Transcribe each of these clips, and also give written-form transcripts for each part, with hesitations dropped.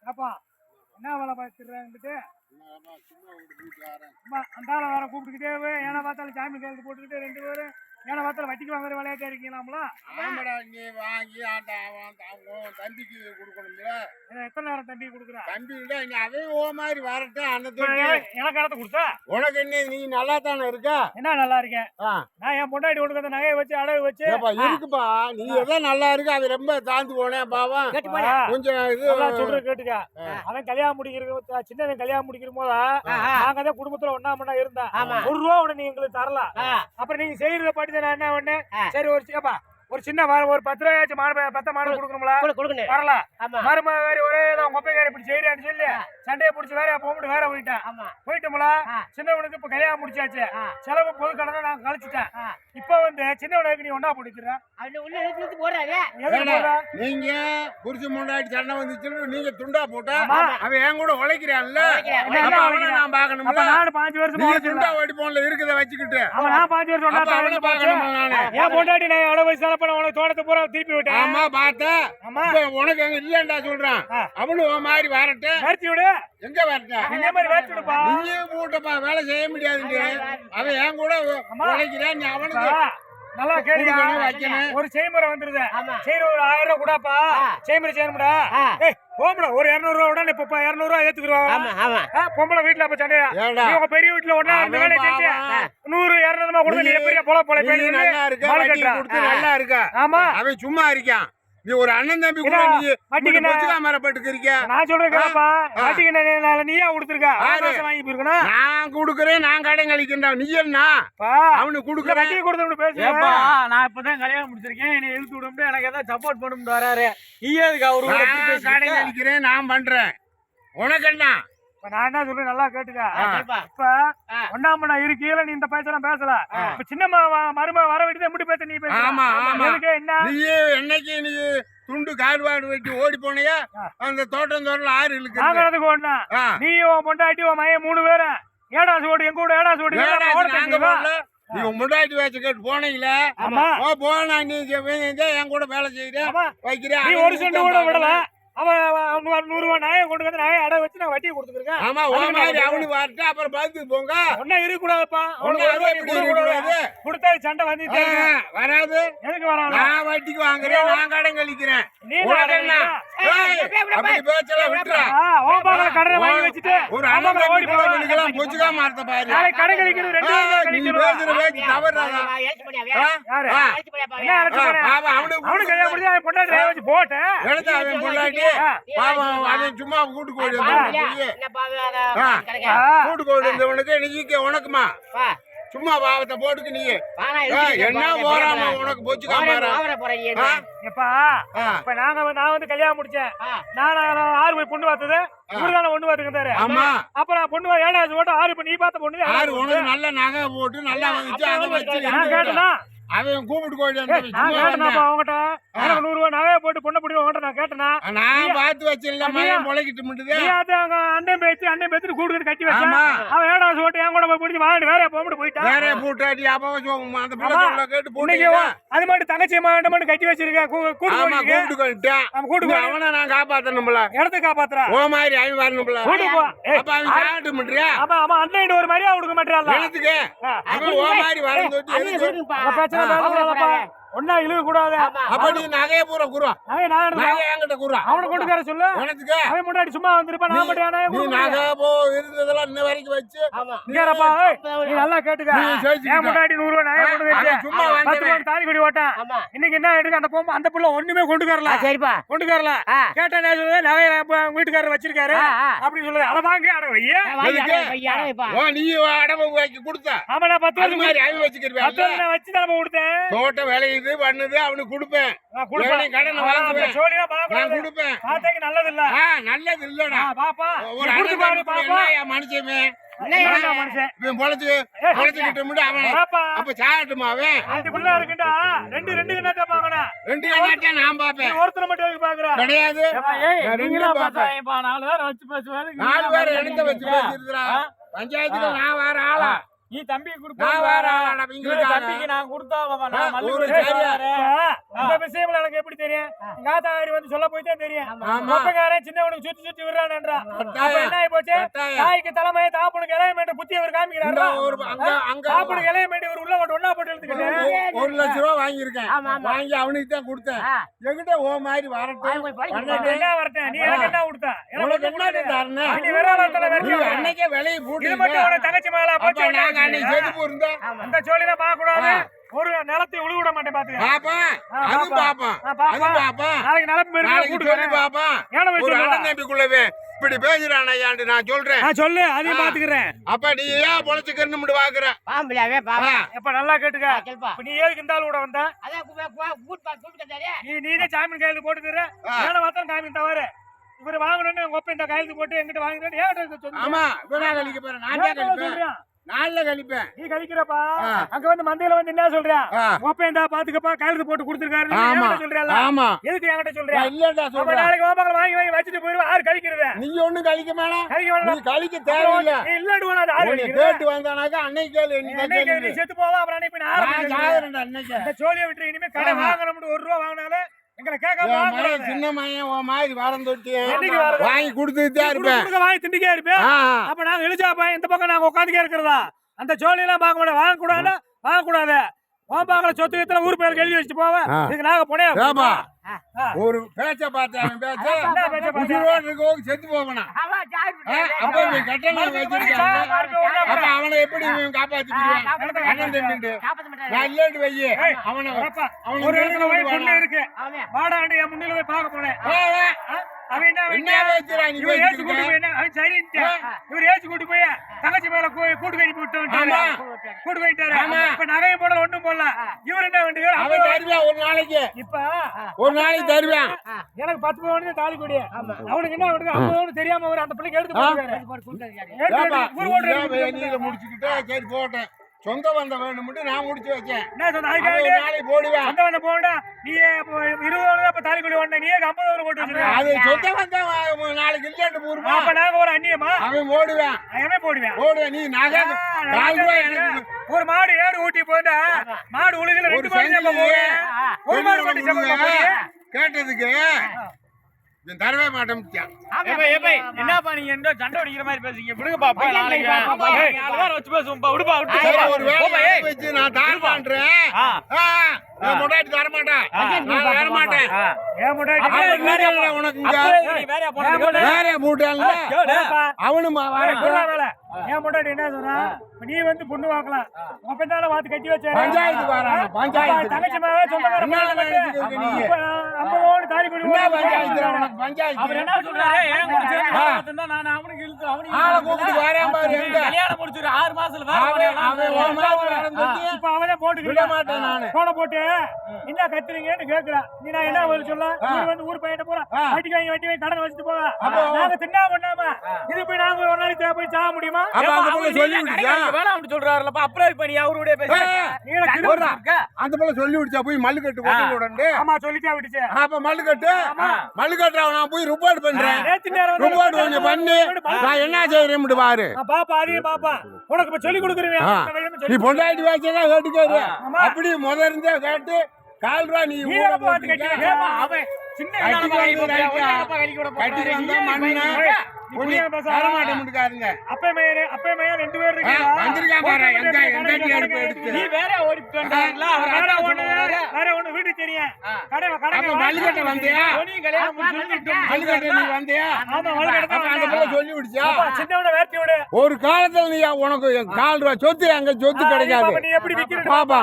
ஏப்பா என்ன வேலை பார்த்துட்டு அந்தால வேற கூப்பிட்டுக்கிட்டே ஏன்னா பார்த்தாலும் சாமி கையெழுத்து போட்டுக்கிட்டு 2 பேரும் ஏன்னா பார்த்தாலும் வட்டிக்கு வாங்குற விளையாட்டா இருக்கீங்களாம்ல. ஆமாடா, நீ வாங்கி தம்பிக்கு கொடுக்கணும்ல. எத்தனை நேரம் தம்பி கொடுக்குற? தம்பி இல்ல, நீ அதே ஓ மாதிரி வரட்டும். எனக்கு இடத்த கொடுத்த உனக்கு என்ன, நீ நல்லா தானே இருக்க? என்ன நல்லா இருக்கேன் நான். என் பொண்டாட்டி கொடுக்க நகையை வச்சு அடகு வச்சு இருக்குப்பா. நீ எதோ நல்லா இருக்கு, அது ரொம்ப தாழ்ந்து போனேன் பாவம். கொஞ்சம் இது சொல்ற கேட்டுக்க. அவன் கல்யாணம் முடிக்கிற சின்னவன் கல்யாணம் முடிக்கிற போதா நாங்க தான் குடும்பத்துல ஒன்னா மண்ணா இருந்தேன். 1 ரூபா கூட நீ எங்களுக்கு தரல. அப்புறம் நீங்க செய்யறத பாட்டி தான் என்ன ஒண்ணு சரி ஒரு சின்ன ஒரு 10 ரூபாயாச்சும் மாடு கொடுக்கணும்ல. வரல மரும வேற ஒரே கொப்பைக்காரி இப்படி செய்யறான்னு சொல்லி சண்டையை பிடிச்சி வேற போட்டு வேற போயிட்டோம்ல. சின்னவனுக்கு இப்ப கல்யாணம் முடிச்சாச்சு. செலவு பொது கடனை நான் கழிச்சுட்டேன். இப்ப சின்னவனுக்கு நீ ஒன்னா பிடிக்கிறேன். நீங்க புரிச்சு முன்னாடி சண்டை வந்துச்சு, நீங்க துண்டா போட்டா அவன் என் கூட உழைக்கிறான்ல, நான் பாக்கணும். நானும் 5 வருஷம் துண்டா ஓடி போன்ல இருக்குத வச்சுக்கிட்டு நான் 5 வருஷம் ஏன் பொண்டாட்டி நான் அடவு வயசு உனக்கு தோட்டத்தை பூரா திருப்பி விட்டேன். ஆமா பார்த்தேன். உனக்கு எங்க இல்லண்டா சொல்றான். அவனும் மாதிரி வரட்டும். விடு எங்க வரட்டும். நீயே மூட்டப்பா, வேலை செய்ய முடியாது. அவன் என் கூட உழைக்கிறான். நீ அவனுக்கு நல்லா கேளுங்க. ஒரு செய்முறை வந்துருது. சரி ஒரு 1000 ரூபாய் கூடப்பா செய்முறை செய்யணும்டா. போம்பளை ஒரு 200 ரூபா உடனே இப்ப 200 ரூபா ஏத்துக்கிறோம். பொம்பளை வீட்டுல அப்ப சண்டையா உங்க பெரிய வீட்டுல ஒன்னா இந்த வேலையை செஞ்சு 100 200 கொடுத்து நீ பெரிய போல நல்லா இருக்க. ஆமா அவன் சும்மா இருக்கான். நீ ஒரு அண்ணன் தம்பி கூட நான் சொல்றேன். நீயா கொடுத்துருக்க வாங்கி போயிருக்கணும். நான் கொடுக்குறேன், நான் கடை கழிக்கின்றான். நீ என்ன அவனுக்கு கொடுக்குற வட்டி கொடுத்து பேசுப்பா. நான் இப்பதான் கல்யாணம் முடிச்சிருக்கேன். என்னை இழுத்து விட எனக்கு ஏதாவது சப்போர்ட் பண்ண வராரு. நீ எதுக்கு அவரு கடை கழிக்கிறேன், நான் பண்றேன். உனக்கு என்ன நான் என்ன சொல்றேன் நல்லா கேட்டுக்க. இப்ப ஒண்ணாமண்ணா இருக்கீல நீ இந்த பேசலாம் பேசல. இப்ப சின்ன மரும வர விட்டு எப்படி பேச நீ பேச? என்ன என்னைக்கு நீ துண்டு கால்வாடு வெட்டி ஓடி போனையா அந்த தோட்டம் ஆறு இருக்கு ஒண்ணா. நீ உன் பொண்டாட்டி உன் மையம் 3 பேரும் ஏடாசு ஓடி எங்க கூட ஏடாசு ஓடி நீ முண்டாட்டி வச்சு கேட்டு போனீங்கள போனா நீ என் கூட வேலை செய்யற வைக்கிறேன். நீ ஒரு செண்டு கூட விடல. அவன் 100 ரூபாய் நாயை கொண்டு வந்து நாயை அடை வச்சு நான் வட்டியை கொடுத்துருக்கேன். ஆமா அவனு வரட்டு அப்புறம் பார்த்து போங்க. ஒன்னும் இருக்கக்கூடாதுப்பா. கொடுத்தா சண்டை வந்து வராது. எதுக்கு வராது? நான் வட்டிக்கு வாங்குறேன், நான் கடன் கழிக்கிறேன். கடனை வாங்கி வச்சுட்டு ஒரு அண்ணன் பொச்சுக்காம மாத்த பாரு. கடை கழிக்கிறது 2 அவனுக்கு கல்யாணம் முடிஞ்சு அவன் பொண்டாட்டி வச்சு போட்டேன். அவன் சும்மா கூட்டு கோழி கூட்டு கோழி இருந்தவனுக்கு நீங்க உனக்குமா சும்மா பாவத்தை போட்டுக்கு நீ என்ன போறாம உனக்கு போச்சுக்கா. நான் வந்து கல்யாணம் முடிச்சேன். நான் 6 போய் பொண்ணு பார்த்தது இவருதான ஒண்ணு பாத்துக்கிட்டாரு. அப்புறம் பொண்ணு 7வது ஓட்டு 6 நீ பார்த்த பொண்ணு 6 உனக்கு நல்ல நகை போட்டு நல்லா வந்துச்சு. அதை வச்சு நான் கேட்டேன்னா அவன் கூப்பிட்டு கோழி அவங்ககிட்ட 100 ரூபாய் நகையை போட்டு பொண்ணை பிடி அவங்ககிட்ட நான் கேட்டேன்னா நான் பார்த்து வச்சிருந்த முளைக்கிட்டு மட்டுது அண்ணன் பேச்சு கூடுதல் கட்டி வச்சான். அவன் 7வது ஓட்டு என் கூட போய் பிடிச்சி வாங்கிட்டு வேற போட்டு போயிட்டான். வேற பூட்டாட்டி அந்த பிள்ளை கேட்டு போட்டு அது மட்டும் தங்கச்சி மட்டும் கட்டி வச்சிருக்கேன். கூட்டு அவனை நான் காப்பாத்தணும்ல, இடத்த காப்பாத்துறா ஓ மாதிரி அவன் வரணும்ல. ஆமா அண்ணன் ஒரு மாதிரியா கொடுக்க மாட்டேன். இடத்துக்கு அவன் ஓ மாதிரி வரணும். ஒன்னா இழுக்க கூடாது. அப்ப நீ நகைய பூரா குறோம் என்கிட்ட குறோம் அவனை கொண்டு தர சொல்லு. அவன் முன்னாடி சும்மா வந்திருப்பான். நான் மட்டும் நீ நகை போ இருந்ததெல்லாம் இன்ன வரைக்கும் வச்சு நீ நல்லா கேட்டுக்க. என் முன்னாடி 100 ரூபாய் நகை கொண்டு வச்சு சும்மா தாலி கொடி ஓட்டான். இன்னைக்கு என்ன எடுக்க அந்த பொம்பை அந்த புள்ள ஒண்ணுமே கொண்டு வரல. சரிப்பா கொண்டு வரல. கேட்டா நகை வீட்டுக்காரர் வச்சிருக்காரு அப்படின்னு சொல்லுது. அதை வாங்க அடை வைய நீ அடவை வாங்கி கொடுத்த. ஆமா நான் 10 வருஷம் மாதிரி அவை வச்சுக்கிறேன் வச்சு தான் கொடுத்தேன். தோட்ட வேலையை பண்ணுது அவனுக்கு கொடுப்பேன். கடனை கொடுப்பேன். நல்லது இல்ல நல்லது இல்லடா பாப்பா. ஒரு மனுஷமே அப்ப சாகட்டுமா அவன் இருக்குண்டா 2 நான் பாப்பேன். ஒருத்தர் மட்டும் பாக்குறேன் கிடையாது. 4 பேர் வச்சு பேசுவாரு. 4 பேர் இடத்த வச்சு பேசிருக்கிறா. பஞ்சாயத்துல நான் வேற ஆளா நீ தம்பிக்கு நான் கொடுப்போம் வேற ஆளாடா, இவங்களுக்காக. தம்பிக்கு நான் கொடுத்தா ஒரு சரியா. இந்த விஷயம் எனக்கு எப்படி தெரியும் எங்க ஆத்தாரி வந்து சொல்ல போயிட்டே தெரியும் ஆமா. மொப்பக்காரன் சின்னவனுக்கு சுத்தி சுத்தி விடுறான்ன்றா அப்ப என்ன ஆகி போச்சு கட்டாயம். தாய்க்கு தலைமை தாப்பனுக்கு இளையமேட்டு புத்தி அவர் இந்த காமிக்கிறாரா ஒரு அங்க தாப்பனுக்கு இளையமேட்டு ஒரு உள்ள போட்டு ஒண்ணா போட்டு எடுத்துக்கிட்டு 1,00,000 வாங்கியிருக்கேன். வாங்கி அவனுக்கு தான் கொடுத்தேன். என்கிட்ட ஓ மாதிரி வரட்டும். என்ன வரட்டேன் நீ எனக்கு என்ன கொடுத்தா உனக்கு என்ன தரணும்? நீ வேற ஆளத்துல நீ வெறும் அன்னைக்கே விலையை இது போட்டு மட்டும் உனக்கு தங்கச்சி மேல அப்ப போச்சு நாங்க அன்னைக்கு செத்து இருந்தா அந்த சோழிலாம் பார்க்க கூடாது ஒரு நிலத்தை உழுவு விட மாட்டேன் பாத்துக்க பாப்பா அது பாப்பா அது பாப்பா நாளைக்கு நிலப்பு நாளைக்கு சொல்லி பாப்பா ஏன போய் ஒரு சொல்லுவா அண்ணன் தம்பிக்குள்ளவே இப்படி பேசுறான் ஐயாண்டு நான் சொல்றேன். நான் சொல்லு அதையும் பாத்துக்கிறேன் அப்ப நீ ஏன் பொழைச்சுக்கன்னு பாக்குற? பாம்புலாவே பாம்பா எப்ப நல்லா கேட்டுக்க கேள்பா இப்ப நீ ஏதுக்கு இந்த ஆள் கூட வந்த அதான் கூட்டு கட்டாரே நீனே ஜாமீன் கையெழுத்து போட்டுக்கிற ஏன மாத்திரம் காமீன் தவறு இவரு வாங்கணும்னு உங்க ஒப்ப இந்த கையெழுத்து போட்டு எங்கிட்ட வாங்கிட்டு ஏன் சொல்லு ஆமா இப்ப நான் கழிக்க போறேன். நான் தான் கழிப்பேன். சொல்றியா நாள்ல கழிப்பேன். நீ கழிக்கிறப்பா அங்க வந்து மந்தையில வந்து என்ன சொல்றியா ஒப்ப இந்த பாத்துக்கப்பா கையெழுத்து போட்டு கொடுத்துருக்காரு ஆமா சொல்றியா ஆமா எதுக்கு என்கிட்ட சொல்றியா நான் இல்லடா அப்ப சொல்றேன். நாளைக்கு ஓபாக்கள் வாங்கி வாங்கி வச்சுட்டு போயிருவா யாரு கழிக்கிறது நீங்க ஒண்ணும் கழிக்க வேணாம். கழிக்க வேணாம் நீ கழிக்க தேவையில்ல. நீ இல்லடுவா அது யாரு உன்னை கழிக்கிறது கேட்டு வந்தானாக்கா அன்னைக்கு கேளு என்ன என்னைக்கு நீ கேளு. செத்து போவா அப்புறம் அன்னைக்கு நான் நான் ஆரம்பிக்கிறேன் சாகுறேன்டா அன்னைக்கு. இந்த சோழியை விட்டு இனிமே கடை வாங்கணும்னு 1 ரூபா வாங்கினாலும் எங்களை கேட்காம என் வாங்கக்கூடாது. மகன் சின்ன மகன் உன் மாதிரி வரம் தொட்டி என்னைக்கு வரது? வாங்கி கொடுத்துட்டு தான் இருப்பேன். கொடுக்க வாங்கி திண்டிக்கே இருப்பேன் ஆ, அப்ப நாங்க இழுச்சாப்பா இந்த பக்கம் நாங்க உட்காந்துக்கே இருக்கிறதா அந்த சோழியெல்லாம் பார்க்க மாட்டோம் வாங்கக்கூடாது ஓம்பாக்கல சொத்து வித்துல ஊர் பேருக்கு எழுதி வச்சுட்டு போவ இதுக்கு நாங்க போனே ஏப்பா, ஒரு பேச்ச பார்த்தேன் அவன் பேச்ச என்ன பேச்ச பார்த்தேன்? உயிரோடு இருக்கவங்க செத்து போவனா ஆமா ஜாய் அப்ப இவன் கட்டணம் வச்சிருக்காங்க. அப்ப அவனை எப்படி இவன் காப்பாத்திடுவான்? அண்ணன் தம்பிட்டு காப்பாத்த மாட்டாரு நான் இல்லைன்னு வையே அவனை வரப்பா. அவனை ஒரு கேட்டு இடத்துல போய் விடுவானா? பொண்ணு இருக்கு ஆமா வாடாண்டு என் முன்னில போய் பார்க்க போனேன் அவன் என்ன என்ன பேசுறா நீ இவர் ஏச்சு கூட்டி பேசிக்கிட்டு? போய் என்ன அவன் சரின்ட்டு இவர் ஏச்சு கூட்டி போய் தங்கச்சி மேல கூட்டு கட்டி போட்டு ஆமா. கூட்டு போயிட்டாரு ஆமா. இப்ப நகையும் போடல ஒண்ணும் போடல இவர் என்ன வேண்டியவர் அவன் தருவான் ஒரு நாளைக்கு இப்ப ஒரு நாளைக்கு தருவான். எனக்கு 10 பவுன் தாலி கொடி அவனுக்கு என்ன அவனுக்கு 50 பவுன் தெரியாம அவர் அந்த பிள்ளைக்கு எடுத்து போட்டுருக்காரு ஏப்பா, ஊர் நீ ஓட்டுறது ஏன் வேணியில முடிச்சுக்கிட்டு சரி போட்டேன். சொந்த வந்த வேணும்னு நான் முடிச்சு வச்சேன். என்ன சொன்ன அவன் அதுக்காக ஒரு நாளைக்கு போடுவேன். அந்த வந்த போண்டா நீ 20 அப்ப தாலி கொடி ஒண்ணு நீ 50 பவுன் போட்டு வச்சிருக்க அது சொந்த வந்த நாளைக்கு இல்லட்டு போருமா அப்ப நாங்க ஒரு அண்ணியமா அவன் ஓடுவேன் அவனே போடுவேன் ஓடுவேன். நீ நகை 4 ரூபாய் எனக்கு ஒரு மாடு ஏறு ஊட்டி போட்டா மாடு உலகில ஒரு 2 மாடு சங்கிலி ஒரு மாடு மட்டும் செப்ப கேட்டதுக்கு இவன் தரவே மாட்டேன். என்னப்பா நீங்க என்ன சண்டை அடிக்கிற மாதிரி பேசுறீங்க விடுங்கப்பா போய் நாளைக்கு பாப்பா. ஏய், நாலு பேர் வச்சு பேசுவோம்ப்பா விடுப்பா விட்டு ஒரு வேலையை வச்சு நான் தர மாட்டேன். நான் முன்னாடி தர மாட்டேன். நான் தர மாட்டேன். ஏன் முன்னாடி அப்புறம் வேலையில உனக்கு இங்க வேறையா போன வேலையை மூட்டாங்க. அவனும் வரட்டும். வேலை ஏன் முன்னாடி என்ன சொல்றா இப்ப நீ வந்து பொண்ணு வாக்கலாம் உங்க பெண்ணால வாத்து கட்டி வச்சாரு பஞ்சாயத்து வராங்க. பஞ்சாயத்து தங்கச்சி மேல சொந்தக்கார என்ன நினைச்சுக்கிட்டு நீ? இப்ப 50 பவுன் தாலி கொடி என்ன பஞ்சாயத்து உனக்கு பஞ்சாயத்து? அவர் என்ன சொல்றாரு ஏன் முடிச்சு நான் அவனுக்கு இழுத்து அவனுக்கு ஆளை கூப்பிட்டு வரேன் பாரு எங்க? கல்யாணம் முடிச்சிரு 6 மாசத்துல அவன் உன் மாதிரி நடந்துட்டு இப்ப அவனே போட்டு விட மாட்டேன் நானு. போன போட்டு என்ன கத்துறீங்கன்னு கேக்குறா நீ நான் என்ன பதில் சொல்ல நீ வந்து ஊர் பையன் போற வட்டி வாங்கி கடன் வச்சுட்டு போவ நாங்க தின்னா பண்ணாம இது போய் நாங்க ஒரு நாளைக்கு போய் சாக முடியுமா அப்ப அந்த புள்ள சொல்லி விடுச்சா? வேணாம் சொல்றாருலப்பா அப்புறம் இப்ப நீ அவருடைய பேச அந்த புள்ள சொல்லி விடுச்சா போய் மல்லு கட்டு கொண்டு விடண்டு. ஆமா சொல்லிட்டே விட்டுச்சு அப்ப மல்லு கட்டுறவன் நான் போய் ரிப்போர்ட் பண்றேன். நேத்து நேரம் ரிப்போர்ட் கொஞ்சம் பண்ணி நான் என்ன செய்யறேன் பாரு. பாப்பா அதையும் பாப்பா உனக்கு இப்ப சொல்லி கொடுக்குறேன் நீ பொண்டாட்டி வச்சதான் கேட்டுக்காரு. அப்படி முதல்ல இருந்தே கேட்டு 4 ரூபா நீ நீ ஊற பாத்து போட்டுக்கிட்ட. கேட்க அவன் சின்ன கட்டிட்டு வந்து கட்டிட்டு வந்தா மண்ணா ஒண்ணு தர மாட்டேன்னுக்காருங்க. அப்பே மேயர் 2 பேர் இருக்கீங்க வந்திருக்கான் பாரு எங்க எடுப்பு எடுத்து. நீ வேற ஓடிட்டு வந்தாருல வேற ஒண்ணு வீட்டுக்கு தெரியும் கடை அப்ப மல்லுக்கட்டை வந்தியா? நீ கல்யாணம் முடிச்சு மல்லுக்கட்டை நீ வந்தியா? ஆமா வளர்க்கறத அப்ப அந்த புள்ள சொல்லி விடுச்சா? சின்னவன வேட்டி விடு ஒரு காலத்துல நீ உனக்கு 4 ரூபா சொத்து அங்க சொத்து கிடைக்காது. நீ எப்படி விக்கிற பாப்பா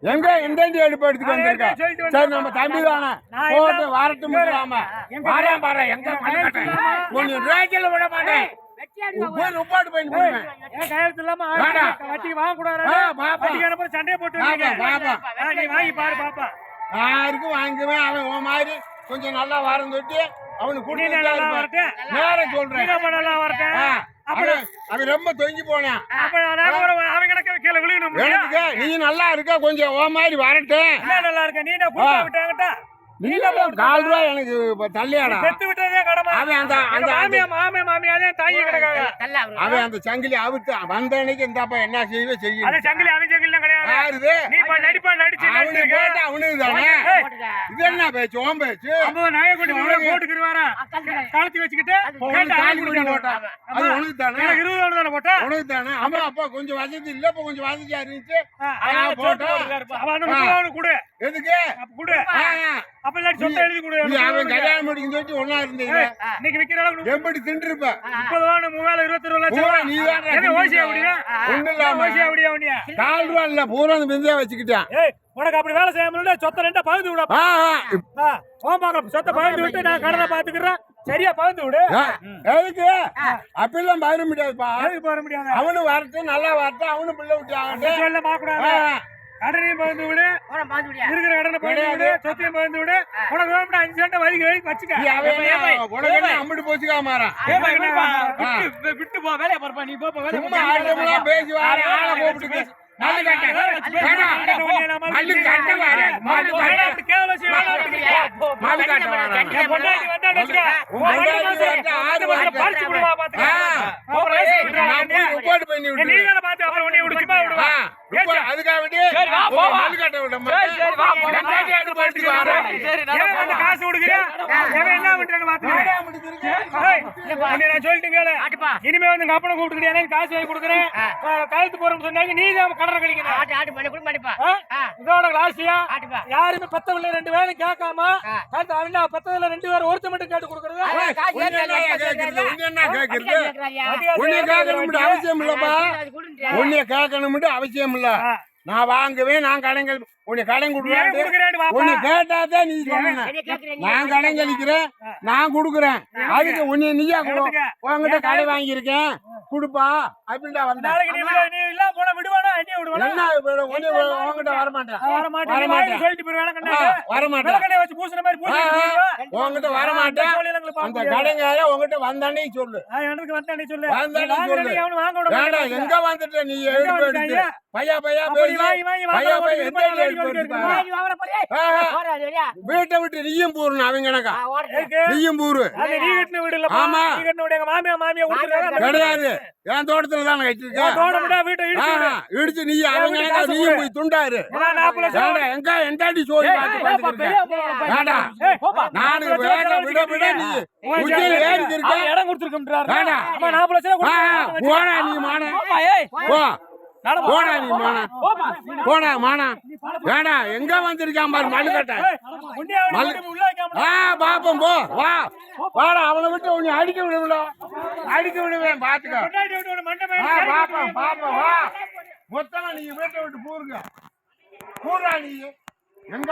எங்க எந்த எடுப்பு எடுத்துட்டு வந்திருக்க? சரி நம்ம தம்பி தானே போட்டு வரட்டும் முடியாம வரேன் பாரு எங்க மல்லுக்கட்டை ஒன்னு ரேஜில விட மாட்டேன். போய் ரிப்போர்ட் பண்ணி போடுவேன். ஏன் கையெழுத்து இல்லாம வட்டி வாங்க கூடாது பாப்பா வட்டிக்கு அனுப்ப சண்டையை போட்டு பாப்பா நீ வாங்கி பாரு பாப்பா யாருக்கும் வாங்குவேன். அவன் உன் மாதிரி கொஞ்சம் நல்லா வாரம் தொட்டு அவனுக்கு நீ குடிச்சு நல்லா வரட்டேன் நேரம் சொல்றேன். நீ நல்லா வரட்டேன் அவன் ரொம்ப தொங்கி போனான். அப்ப நான் அவன் கிடக்க கீழே விழுகணும் எனக்கு நீ நல்லா இருக்க கொஞ்சம் உன் மாதிரி வரட்டும். என்ன நல்லா இருக்க நீ என்ன கூட்ட விட்டாங்கட்டா நீ 4 ரூபாய் எனக்கு தள்ளியாடா. பெத்து விட்டதே தாயே கடமை. அவன் அந்த எங்க மாமியாதான் தாயே கிடக்காங்க. அவன் அந்த சங்கிலி அவுத்து வந்த அன்னைக்கு இந்தாப்பா என்ன செய்வே செய்யும். அது சங்கிலி அவன் சங்கிலாம் கிடையாது. யாருது நீ இப்ப நடிப்பா நடிச்சு அவனுக்கு போட்டு அவனுக்கு தானே. இது என்ன பேச்சு ஓம் பேச்சு. அப்போ நாயை கொண்டு போட்டுக்கிருவாரா காலத்தி வச்சுக்கிட்டு தாலி பண்ணி போட்டான் அது உனக்கு தானே. 20 தானே போட்டா உனக்கு தானே. அம்மா அப்பா கொஞ்சம் வசதி இல்ல இப்ப கொஞ்சம் வசதியா இருந்துச்சு போட்டோம். அவன் கொடு எதுக்கு கொடு அப்ப இல்லாட்டி சொத்தை எழுதி கொடு. நீ அவன் கல்யாணம் முடிக்கும் சொல்லிட்டு ஒன்னா இருந்தீங்க இன்னைக்கு விக்கிற அளவுக்கு எப்படி தின்றுப்ப 30 மூவாயிரம் 22 லட்சம் நீ என்ன ஓசியா அப்படியா ஒண்ணு இல்லாம ஓசியா அப்படியா அவனியா 4 ரூபா இல்ல பூரா மிந்தியா வச்சுக்கிட்டான். ஏய் உனக்கு அப்படி வேலை செய்ய முடியல சொத்தை ரெண்டா பகிர்ந்து விட ஓம்பாக்க சொத்தை பகிர்ந்து விட்டு நான் கடனை பாத்துக்கிறேன் சரியா பகிர்ந்து விடு. எதுக்கு அப்படிலாம் பகிர முடியாதுப்பா. அதுக்கு போற முடியாது அவனு வரட்டும் நல்லா வரட்டும் அவனு பிள்ளை விட்டு சொல்ல பாக்கூடாது. கடனையும் பகிர்ந்து விடு இருக்கிற கடனை பகிர்ந்து விடு சொத்தையும் பகிர்ந்து விடு. உனக்கு வேணும் 5 சென்ட் வரைக்கும் வச்சுக்க. உனக்கு அம்பிட்டு போச்சுக்கா மாறான் விட்டு போ வேலையை பார்ப்பா நீ போ வேலை சும்மா ஆட்டமெல்லாம் பேசி வார ஆளை கூப்பிட்டு மல்லு கட்ட மல்லு கட்ட வார மல்லு கட்ட மல்லு கட்ட ரிப்போர்ட் பண்ணி விட்டு அதுக்காக வேண்டி மல்லு கட்ட விட காசு கொடுக்குறேன் என்ன பண்றாங்க சொல்லிட்டு இனிமே வந்து எங்க அப்பனை கூப்பிட்டு எனக்கு காசு வாங்கி கொடுக்குறேன் கழுத்து போறோம்னு சொன்னாங்க நீ தான் கடனை கழிக்கணும். இதோட லாஸ்டியா யாருமே பெத்தவங்கள 2 பேரும் கேட்காம பெத்ததுல 2 பேரும் ஒருத்த மட்டும் கேட்டு கொடுக்கறது உன்னை கேட்கணும் அவசியம் இல்லப்பா. உன்னை கேட்கணும் அவசியம் இல்ல. நான் வாங்குவேன் நான் கடைகள் உன்னை கடன் கொடுக்குறேன் உன்னை கேட்டாதான் நீ சொன்ன நான் கடன் கழிக்கிறேன் நான் கொடுக்குறேன் அதுக்கு உன்னை நீயா கொடு உங்ககிட்ட கடை வாங்கியிருக்கேன் கொடுப்பா அப்படின்டா வந்தா உங்ககிட்ட வரமாட்டேன் உங்ககிட்ட வரமாட்டேன் அந்த கடைங்கார உங்ககிட்ட வந்தானே சொல்லு வேண்டாம் எங்க வந்துட்ட நீ எடுத்து பையா பையா பையா வீட்டை விட்டு நீயும் பூரணும் அவங்க கணக்கா நீயும் பூரு ஆமா கிடையாது என் தோட்டத்துல தான் கட்டிருக்கேன் இடிச்சு நீ அவங்க நீயும் போய் துண்டாரு எங்க எந்தாடி சோழி வேண்டாம் நானு வேட விட விட நீ உச்சியில ஏறி இருக்கேன் இடம் கொடுத்துருக்கோம் போடா நீ மான போ போடா நீ மானா போடா மானா வேடா எங்க வந்திருக்கான் பாரு மல்லு கட்ட பாப்போம் போ வா வாடா அவனை விட்டு உன்னை அடிக்க விடுவேன் பாத்துக்க பாப்போம் பாப்போம் வா மொத்தமா நீங்க வீட்டை விட்டு பூருங்க பூரா நீ எங்க